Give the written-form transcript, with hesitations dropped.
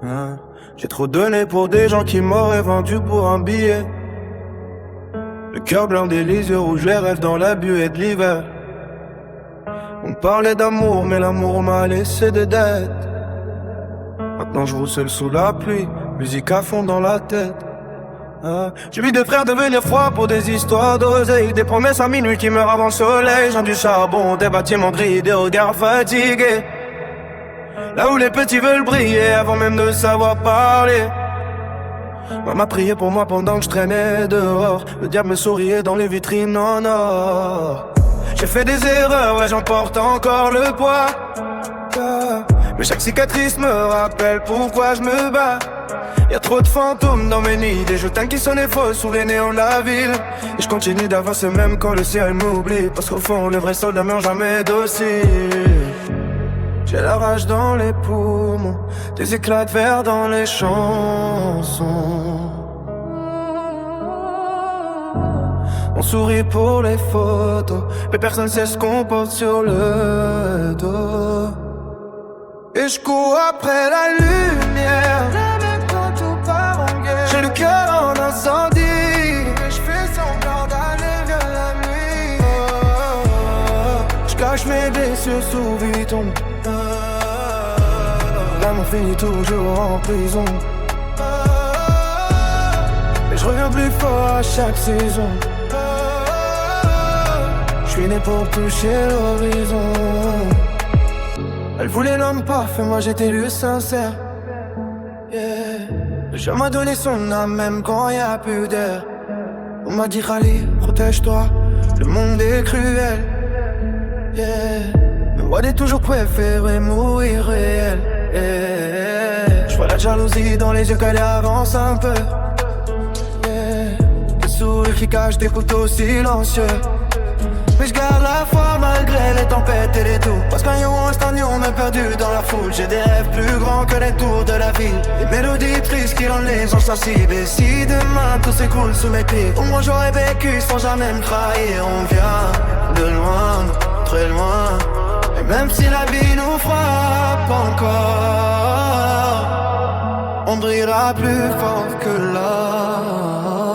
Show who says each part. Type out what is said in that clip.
Speaker 1: Hein. J'ai trop donné pour des gens qui m'auraient vendu pour un billet. Le cœur blindé, les yeux rouges, les rêves dans la buée de l'hiver. On parlait d'amour, mais l'amour m'a laissé des dettes. Maintenant je roule seul sous la pluie, musique à fond dans la tête. Ah. J'ai vu des frères devenir froids pour des histoires d'oseille. Des promesses à minuit qui meurent avant le soleil. J'en du charbon, des bâtiments gris, des regards fatigués. Là où les petits veulent briller avant même de savoir parler. Maman priait pour moi pendant que je traînais dehors. Le diable me souriait dans les vitrines en or. J'ai fait des erreurs, ouais j'en porte encore le poids. Mais chaque cicatrice me rappelle pourquoi je me bats. Y'a trop de fantômes dans mes nuits, des jetons qui sonnaient faux sous les néons de la ville. Et je continue d'avancer même quand le ciel m'oublie. Parce qu'au fond, le vrai soldat meurt jamais docile. J'ai la rage dans les poumons, des éclats de verre dans les chansons. On sourit pour les photos, mais personne sait ce qu'on porte sur le dos. Et je cours après la lumière, même quand tout part en guerre. J'ai le cœur en incendie, et je fais semblant d'aller vers la nuit. Je cache mes blessures sous Vuitton. L'amour finit toujours en prison. Mais je reviens plus fort à chaque saison. Je suis né pour toucher l'horizon. Elle voulait l'homme parfait, moi j'étais le sincère. Yeah. Je m'a donné son âme même quand y'a plus d'air. On m'a dit Khalid, protège-toi, le monde est cruel. Yeah. Mais moi j'ai toujours préféré mourir réel. Yeah. Je vois la jalousie dans les yeux qu'elle avance un peu. Yeah. Des sourires qui cachent des couteaux silencieux. Mais je garde la foi malgré les tempêtes et les tours. Parce qu'un lion reste un lion même perdu dans la foule. J'ai des rêves plus grands que les tours de la ville. Des mélodies tristes qui rendent les gens sensibles. Et si demain tout s'écroule sous mes pieds, au moins j'aurais vécu sans jamais me trahir. On vient de loin, très loin. Et même si la vie nous frappe encore, on brillera plus fort que l'or.